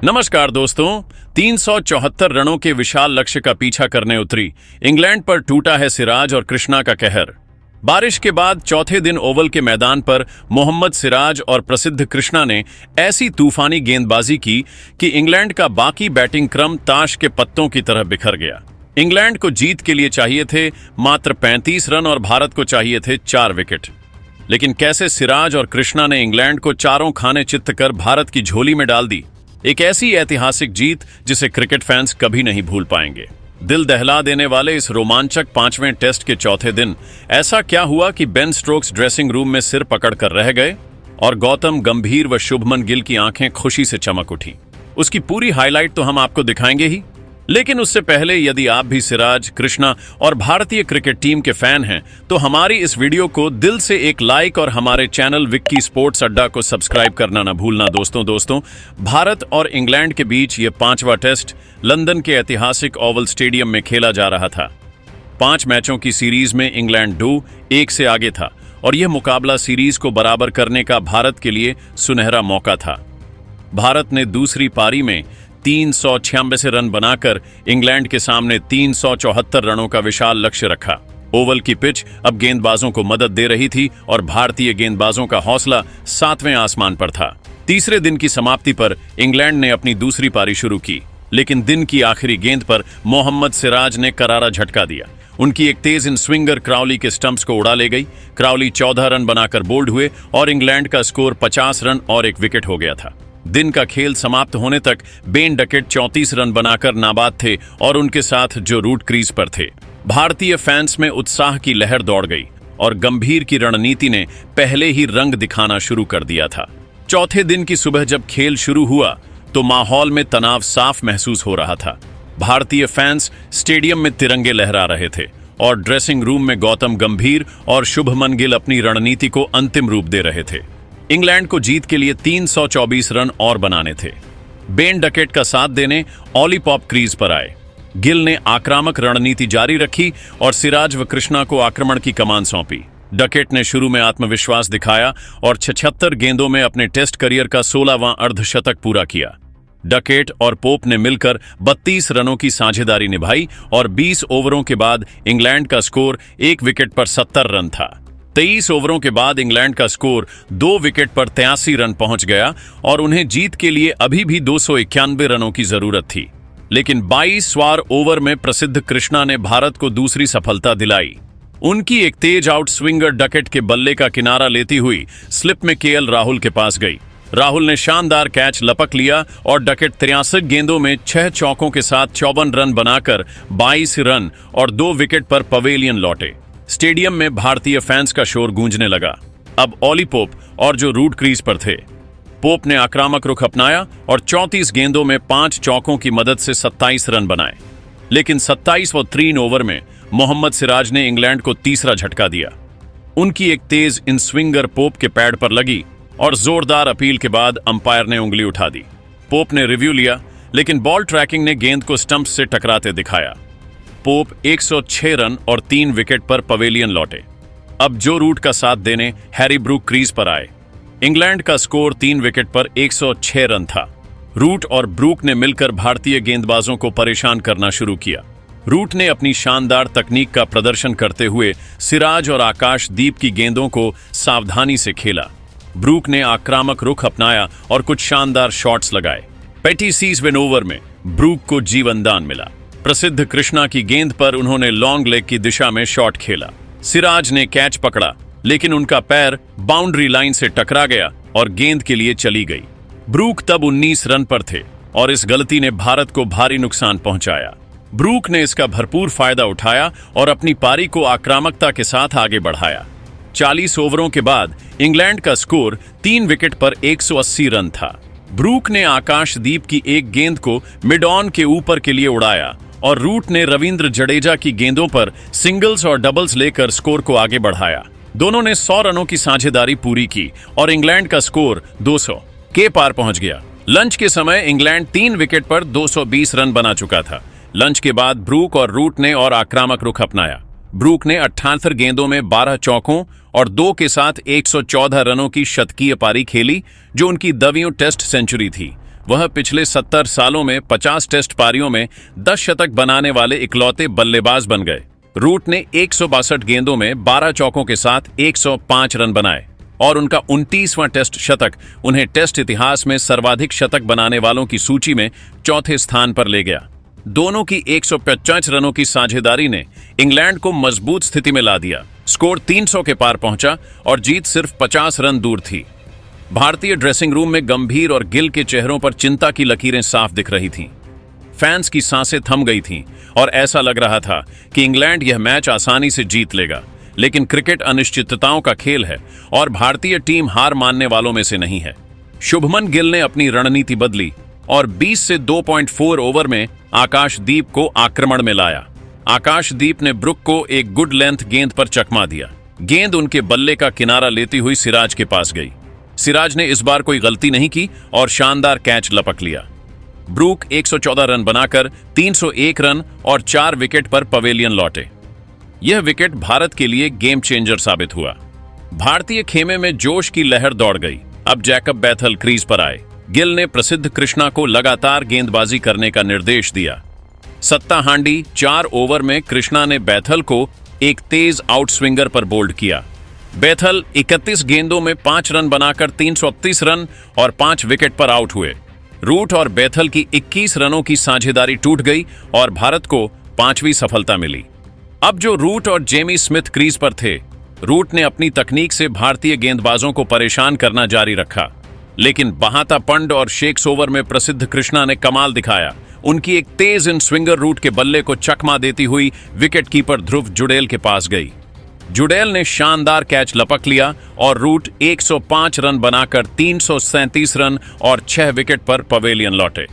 नमस्कार दोस्तों। 374 रनों के विशाल लक्ष्य का पीछा करने उतरी इंग्लैंड पर टूटा है सिराज और कृष्णा का कहर। बारिश के बाद चौथे दिन ओवल के मैदान पर मोहम्मद सिराज और प्रसिद्ध कृष्णा ने ऐसी तूफानी गेंदबाजी की कि इंग्लैंड का बाकी बैटिंग क्रम ताश के पत्तों की तरह बिखर गया। इंग्लैंड को जीत के लिए चाहिए थे मात्र 35 रन और भारत को चाहिए थे 4 विकेट। लेकिन कैसे सिराज और कृष्णा ने इंग्लैंड को चारों खाने चित्त कर भारत की झोली में डाल दी। एक ऐसी ऐतिहासिक जीत जिसे क्रिकेट फैंस कभी नहीं भूल पाएंगे। दिल दहला देने वाले इस रोमांचक 5वें टेस्ट के चौथे दिन ऐसा क्या हुआ कि बेन स्टोक्स ड्रेसिंग रूम में सिर पकड़कर रह गए और गौतम गंभीर व शुभमन गिल की आंखें खुशी से चमक उठी। उसकी पूरी हाईलाइट तो हम आपको दिखाएंगे ही, लेकिन उससे पहले यदि आप भी सिराज, कृष्णा और भारतीय क्रिकेट टीम के फैन हैं तो हमारी इस वीडियो को दिल से एक लाइक और हमारे चैनल विक्की स्पोर्ट्स अड्डा को सब्सक्राइब करना ना भूलना। दोस्तों भारत और इंग्लैंड के बीच ये 5वां टेस्ट लंदन के ऐतिहासिक ओवल स्टेडियम में खेला जा रहा था। 5 मैचों की सीरीज में इंग्लैंड 2-1 से आगे था और यह मुकाबला सीरीज को बराबर करने का भारत के लिए सुनहरा मौका था। भारत ने दूसरी पारी में 396 रन बनाकर इंग्लैंड के सामने 374 रनों का विशाल लक्ष्य रखा। ओवल की पिच अब गेंदबाजों को मदद दे रही थी और भारतीय गेंदबाजों का हौसला 7वें आसमान पर था। तीसरे दिन की समाप्ति पर इंग्लैंड ने अपनी दूसरी पारी शुरू की, लेकिन दिन की आखिरी गेंद पर मोहम्मद सिराज ने करारा झटका दिया। उनकी एक तेज इन स्विंगर क्राउली के स्टंप्स को उड़ा ले गई। क्राउली 14 रन बनाकर बोल्ड हुए और इंग्लैंड का स्कोर 50 रन और 1 विकेट हो गया था। दिन का खेल समाप्त होने तक बेन डकेट 34 रन बनाकर नाबाद थे और उनके साथ जो रूट क्रीज पर थे। भारतीय फैंस में उत्साह की लहर दौड़ गई और गंभीर की रणनीति ने पहले ही रंग दिखाना शुरू कर दिया था। चौथे दिन की सुबह जब खेल शुरू हुआ तो माहौल में तनाव साफ महसूस हो रहा था। भारतीय फैंस स्टेडियम में तिरंगे लहरा रहे थे और ड्रेसिंग रूम में गौतम गंभीर और शुभमन गिल अपनी रणनीति को अंतिम रूप दे रहे थे। इंग्लैंड को जीत के लिए 324 रन और बनाने थे। बेन डकेट का साथ देने ऑली पॉप क्रीज पर आए। गिल ने आक्रामक रणनीति जारी रखी और सिराज व कृष्णा को आक्रमण की कमान सौंपी। डकेट ने शुरू में आत्मविश्वास दिखाया और 76 गेंदों में अपने टेस्ट करियर का 16वां अर्धशतक पूरा किया। डकेट और पोप ने मिलकर 32 रनों की साझेदारी निभाई और 20 ओवरों के बाद इंग्लैंड का स्कोर 1 विकेट पर 70 रन था। 23 ओवरों के बाद इंग्लैंड का स्कोर 2 विकेट पर 83 रन पहुंच गया और उन्हें जीत के लिए अभी भी 291 रनों की जरूरत थी। लेकिन 22वां ओवर में प्रसिद्ध कृष्णा ने भारत को दूसरी सफलता दिलाई। उनकी एक तेज आउट स्विंगर डकेट के बल्ले का किनारा लेती हुई स्लिप में केएल राहुल के पास गई। राहुल ने शानदार कैच लपक लिया और डकेट 63 गेंदों में 6 चौकों के साथ 54 रन बनाकर 22 रन और 2 विकेट पर पवेलियन लौटे। स्टेडियम में भारतीय फैंस का शोर गूंजने लगा। अब ऑली पोप और जो रूट क्रीज पर थे। पोप ने आक्रामक रुख अपनाया और 34 गेंदों में 5 चौकों की मदद से 27 रन बनाए। लेकिन 27 व 3 ओवर में मोहम्मद सिराज ने इंग्लैंड को तीसरा झटका दिया। उनकी एक तेज इन स्विंगर पोप के पैड पर लगी और जोरदार अपील के बाद अंपायर ने उंगली उठा दी। पोप ने रिव्यू लिया, लेकिन बॉल ट्रैकिंग ने गेंद को स्टंप से टकराते दिखाया। पोप 106 रन और 3 विकेट पर पवेलियन लौटे। अब जो रूट का साथ देने हैरी ब्रूक क्रीज पर आए। इंग्लैंड का स्कोर 3 विकेट पर 106 रन था। रूट और ब्रूक ने मिलकर भारतीय गेंदबाजों को परेशान करना शुरू किया। रूट ने अपनी शानदार तकनीक का प्रदर्शन करते हुए सिराज और आकाशदीप की गेंदों को सावधानी से खेला। ब्रूक ने आक्रामक रुख अपनाया और कुछ शानदार शॉट्स लगाए। पेटी सीजवेन ओवर में ब्रूक को जीवनदान मिला। प्रसिद्ध कृष्णा की गेंद पर उन्होंने लॉन्ग लेग की दिशा में शॉट खेला। सिराज ने कैच पकड़ा, लेकिन उनका पैर बाउंड्री लाइन से टकरा गया और गेंद के लिए चली गई। ब्रूक तब 19 रन पर थे और इस गलती ने भारत को भारी नुकसान पहुंचाया। ब्रूक ने इसका भरपूर फायदा उठाया और अपनी पारी को आक्रामकता के साथ आगे बढ़ाया। 40 ओवरों के बाद इंग्लैंड का स्कोर 3 विकेट पर 180 रन था। ब्रूक ने आकाशदीप की एक गेंद को मिड ऑन के ऊपर के लिए उड़ाया और रूट ने रविंद्र जडेजा की गेंदों पर सिंगल्स और डबल्स लेकर स्कोर को आगे बढ़ाया। दोनों ने 100 रनों की साझेदारी पूरी की और इंग्लैंड का स्कोर 200 के पार पहुंच गया। लंच के समय इंग्लैंड 3 विकेट पर 220 रन बना चुका था। लंच के बाद ब्रूक और रूट ने और आक्रामक रुख अपनाया। ब्रूक ने 78 गेंदों में 12 चौकों और 2 के साथ 114 रनों की शतकीय पारी खेली, जो उनकी 10वीं टेस्ट सेंचुरी थी। वह पिछले 70 सालों में 50 टेस्ट पारियों में 10 शतक बनाने वाले इकलौते बल्लेबाज बन गए। रूट ने 162 गेंदों में 12 चौकों के साथ 105 रन बनाए और उनका 29वां टेस्ट शतक उन्हें टेस्ट इतिहास में सर्वाधिक शतक बनाने वालों की सूची में चौथे स्थान पर ले गया। दोनों की 150 रनों की साझेदारी ने इंग्लैंड को मजबूत स्थिति में ला दिया। स्कोर 300 के पार पहुंचा और जीत सिर्फ 50 रन दूर थी। भारतीय ड्रेसिंग रूम में गंभीर और गिल के चेहरों पर चिंता की लकीरें साफ दिख रही थीं। फैंस की सांसें थम गई थीं और ऐसा लग रहा था कि इंग्लैंड यह मैच आसानी से जीत लेगा। लेकिन क्रिकेट अनिश्चितताओं का खेल है और भारतीय टीम हार मानने वालों में से नहीं है। शुभमन गिल ने अपनी रणनीति बदली और 20 से 2.4 ओवर में आकाशदीप को आक्रमण में लाया। आकाशदीप ने ब्रुक को एक गुड लेंथ गेंद पर चकमा दिया। गेंद उनके बल्ले का किनारा लेती हुई सिराज के पास गई। सिराज ने इस बार कोई गलती नहीं की और शानदार कैच लपक लिया। ब्रूक 114 रन बनाकर 301 रन और 4 विकेट पर पवेलियन लौटे। यह विकेट भारत के लिए गेम चेंजर साबित हुआ। भारतीय खेमे में जोश की लहर दौड़ गई। अब जैकब बैथल क्रीज पर आए। गिल ने प्रसिद्ध कृष्णा को लगातार गेंदबाजी करने का निर्देश दिया। सत्ता हांडी 4 ओवर में कृष्णा ने बैथल को एक तेज आउट स्विंगर पर बोल्ड किया। बैथल 31 गेंदों में 5 रन बनाकर 338 रन और 5 विकेट पर आउट हुए। रूट और बैथल की 21 रनों की साझेदारी टूट गई और भारत को 5वीं सफलता मिली। अब जो रूट और जेमी स्मिथ क्रीज पर थे, रूट ने अपनी तकनीक से भारतीय गेंदबाजों को परेशान करना जारी रखा, लेकिन बहाता पंड और शेक्स ओवर में प्रसिद्ध कृष्णा ने कमाल दिखाया। उनकी एक तेज इन स्विंगर रूट के बल्ले को चकमा देती हुई विकेट कीपर ध्रुव जुड़ेल के पास गई। जुड़ेल ने शानदार कैच लपक लिया और रूट 105 रन बनाकर 337 रन और 6 विकेट पर पवेलियन लौटे।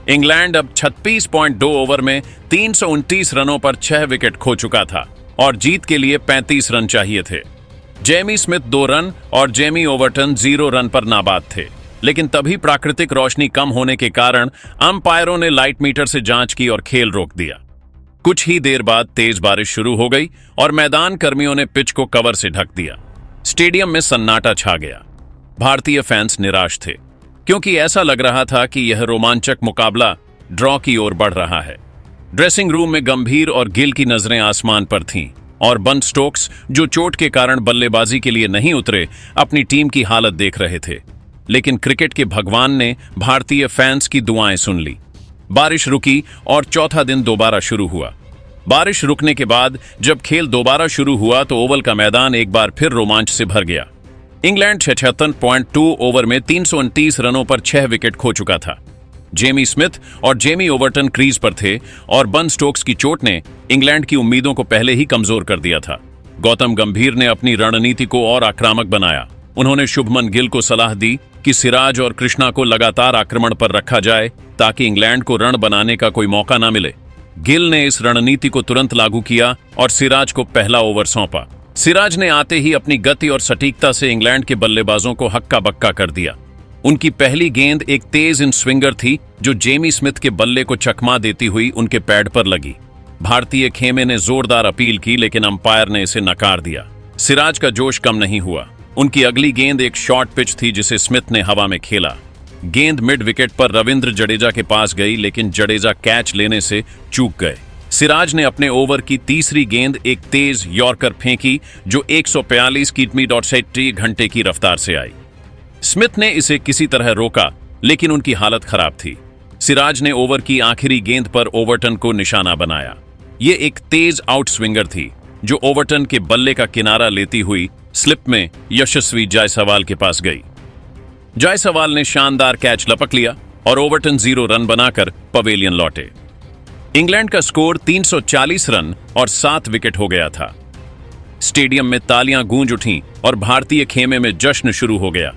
इंग्लैंड अब 36.2 ओवर में 329 रनों पर 6 विकेट खो चुका था और जीत के लिए 35 रन चाहिए थे। जेमी स्मिथ 2 रन और जेमी ओवरटन 0 रन पर नाबाद थे, लेकिन तभी प्राकृतिक रोशनी कम होने के कारण अंपायरों ने लाइट मीटर से जांच की और खेल रोक दिया। कुछ ही देर बाद तेज बारिश शुरू हो गई और मैदान कर्मियों ने पिच को कवर से ढक दिया। स्टेडियम में सन्नाटा छा गया। भारतीय फैंस निराश थे क्योंकि ऐसा लग रहा था कि यह रोमांचक मुकाबला ड्रॉ की ओर बढ़ रहा है। ड्रेसिंग रूम में गंभीर और गिल की नजरें आसमान पर थीं और बन स्टोक्स, जो चोट के कारण बल्लेबाजी के लिए नहीं उतरे, अपनी टीम की हालत देख रहे थे। लेकिन क्रिकेट के भगवान ने भारतीय फैंस की दुआएं सुन ली। बारिश रुकी और चौथा दिन दोबारा शुरू हुआ। बारिश रुकने के बाद जब खेल दोबारा शुरू हुआ तो ओवल का मैदान एक बार फिर रोमांच से भर गया। इंग्लैंड 76.2 ओवर में 329 रनों पर 6 विकेट खो चुका था। जेमी स्मिथ और जेमी ओवरटन क्रीज पर थे और बन स्टोक्स की चोट ने इंग्लैंड की उम्मीदों को पहले ही कमजोर कर दिया था। गौतम गंभीर ने अपनी रणनीति को और आक्रामक बनाया। उन्होंने शुभमन गिल को सलाह दी कि सिराज और कृष्णा को लगातार आक्रमण पर रखा जाए ताकि इंग्लैंड को रन बनाने का कोई मौका ना मिले। गिल ने इस रणनीति को तुरंत लागू किया और सिराज को पहला ओवर सौंपा। सिराज ने आते ही अपनी गति और सटीकता से इंग्लैंड के बल्लेबाजों को हक्का बक्का कर दिया। उनकी पहली गेंद एक तेज इन स्विंगर थी जो जेमी स्मिथ के बल्ले को चकमा देती हुई उनके पैड पर लगी। भारतीय खेमे ने जोरदार अपील की लेकिन अंपायर ने इसे नकार दिया। सिराज का जोश कम नहीं हुआ। उनकी अगली गेंद एक शॉर्ट पिच थी जिसे स्मिथ ने हवा में खेला। गेंद मिड विकेट पर रविंद्र जडेजा के पास गई लेकिन जडेजा कैच लेने से चूक गए। सिराज ने अपने ओवर की तीसरी गेंद एक तेज यॉर्कर फेंकी जो 142 किमी/घंटे घंटे की रफ्तार से आई। स्मिथ ने इसे किसी तरह रोका लेकिन उनकी हालत खराब थी। सिराज ने ओवर की आखिरी गेंद पर ओवरटन को निशाना बनाया। ये एक तेज आउट स्विंगर थी जो ओवरटन के बल्ले का किनारा लेती हुई स्लिप में यशस्वी जायसवाल के पास गई। जायसवाल ने शानदार कैच लपक लिया और ओवरटन 0 रन बनाकर पवेलियन लौटे। इंग्लैंड का स्कोर 340 रन और 7 विकेट हो गया था। स्टेडियम में तालियां गूंज उठीं और भारतीय खेमे में जश्न शुरू हो गया।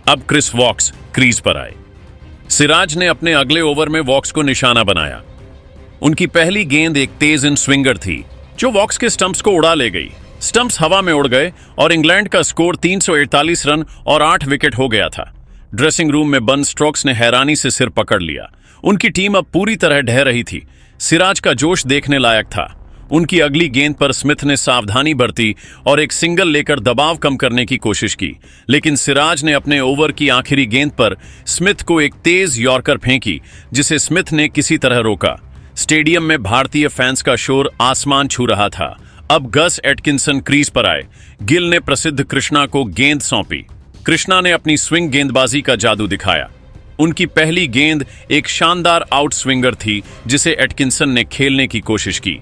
अब क्रिस वॉक्स क्रीज पर आए। सिराज ने अपने अगले ओवर में वॉक्स को निशाना बनाया। उनकी पहली गेंद एक तेज इन स्विंगर थी जो वॉक्स के स्टंप्स को उड़ा ले गई। स्टंप्स हवा में उड़ गए और इंग्लैंड का स्कोर 341 रन और 8 विकेट हो गया था। ड्रेसिंग रूम में बन स्टोक्स ने हैरानी से सिर पकड़ लिया। उनकी टीम अब पूरी तरह ढह रही थी। सिराज का जोश देखने लायक था। उनकी अगली गेंद पर स्मिथ ने सावधानी बरती और एक सिंगल लेकर दबाव कम करने की कोशिश की, लेकिन सिराज ने अपने ओवर की आखिरी गेंद पर स्मिथ को एक तेज यॉर्कर फेंकी, जिसे स्मिथ ने किसी तरह रोका। स्टेडियम में भारतीय फैंस का शोर आसमान छू रहा था। अब गस एटकिंसन क्रीज पर आए। गिल ने प्रसिद्ध कृष्णा को गेंद सौंपी। कृष्णा ने अपनी स्विंग गेंदबाजी का जादू दिखाया। उनकी पहली गेंद एक शानदार आउट स्विंगर थी, जिसे एटकिंसन ने खेलने की कोशिश की।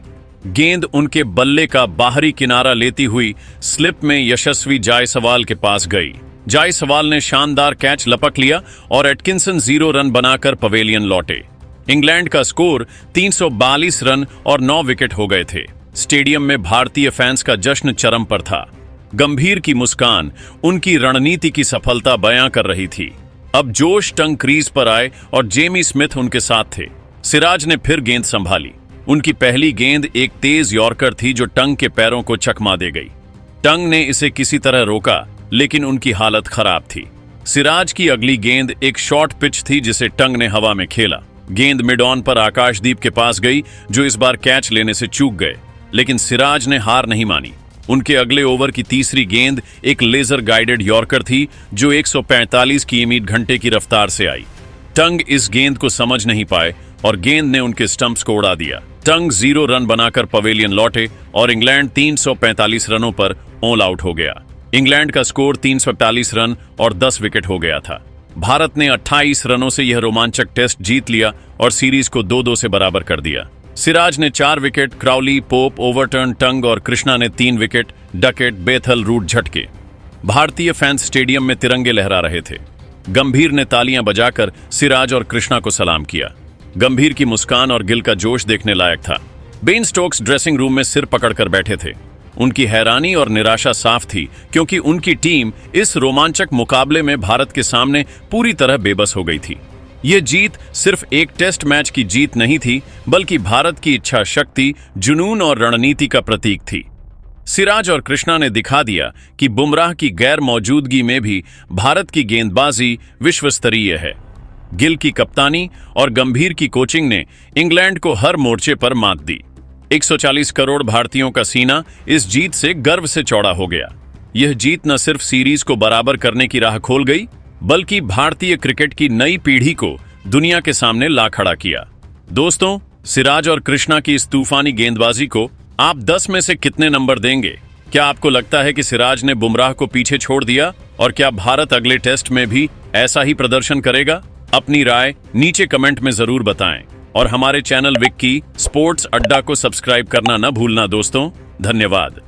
गेंद उनके बल्ले का बाहरी किनारा लेती हुई स्लिप में यशस्वी जायसवाल के पास गई। जायसवाल ने शानदार कैच लपक लिया और एटकिंसन 0 रन बनाकर पवेलियन लौटे। इंग्लैंड का स्कोर 342 रन और 9 विकेट हो गए थे। स्टेडियम में भारतीय फैंस का जश्न चरम पर था। गंभीर की मुस्कान उनकी रणनीति की सफलता बयां कर रही थी। अब जोश टंग क्रीज पर आए और जेमी स्मिथ उनके साथ थे। सिराज ने फिर गेंद संभाली। उनकी पहली गेंद एक तेज यॉर्कर थी जो टंग के पैरों को चकमा दे गई। टंग ने इसे किसी तरह रोका, लेकिन उनकी हालत खराब थी। सिराज की अगली गेंद एक शॉर्ट पिच थी, जिसे टंग ने हवा में खेला। गेंद मिड ऑन पर आकाशदीप के पास गई, जो इस बार कैच लेने से चूक गए, लेकिन सिराज ने हार नहीं मानी। उनके अगले ओवर की तीसरी गेंद एक लेजर गाइडेड यॉर्कर थी, जो 145 किमी/घंटे की रफ्तार से आई। टंग इस गेंद को समझ नहीं पाए और गेंद ने उनके स्टंप्स को उड़ा दिया। टंग 0 रन बनाकर पवेलियन लौटे और इंग्लैंड 345 रनों पर ऑल आउट हो गया। इंग्लैंड का स्कोर 342 रन और 10 विकेट हो गया था। भारत ने 28 रनों से यह रोमांचक टेस्ट जीत लिया और सीरीज को 2-2 से बराबर कर दिया। सिराज ने 4 विकेट, क्राउली, पोप, ओवरटर्न, टंग और कृष्णा ने 3 विकेट, डकेट, बेथल, रूट झटके। भारतीय फैंस स्टेडियम में तिरंगे लहरा रहे थे। गंभीर ने तालियां बजाकर सिराज और कृष्णा को सलाम किया। गंभीर की मुस्कान और गिल का जोश देखने लायक था। बेन स्टोक्स ड्रेसिंग रूम में सिर पकड़कर बैठे थे। उनकी हैरानी और निराशा साफ थी, क्योंकि उनकी टीम इस रोमांचक मुकाबले में भारत के सामने पूरी तरह बेबस हो गई थी। यह जीत सिर्फ एक टेस्ट मैच की जीत नहीं थी, बल्कि भारत की इच्छा शक्ति, जुनून और रणनीति का प्रतीक थी। सिराज और कृष्णा ने दिखा दिया कि बुमराह की गैर मौजूदगी में भी भारत की गेंदबाजी विश्व स्तरीय है। गिल की कप्तानी और गंभीर की कोचिंग ने इंग्लैंड को हर मोर्चे पर मात दी। 140 करोड़ भारतीयों का सीना इस जीत से गर्व से चौड़ा हो गया। यह जीत न सिर्फ सीरीज को बराबर करने की राह खोल गई, बल्कि भारतीय क्रिकेट की नई पीढ़ी को दुनिया के सामने ला खड़ा किया। दोस्तों, सिराज और कृष्णा की इस तूफानी गेंदबाजी को आप 10 में से कितने नंबर देंगे? क्या आपको लगता है कि सिराज ने बुमराह को पीछे छोड़ दिया? और क्या भारत अगले टेस्ट में भी ऐसा ही प्रदर्शन करेगा? अपनी राय नीचे कमेंट में जरूर बताएं और हमारे चैनल विक्की स्पोर्ट्स अड्डा को सब्सक्राइब करना न भूलना दोस्तों। धन्यवाद।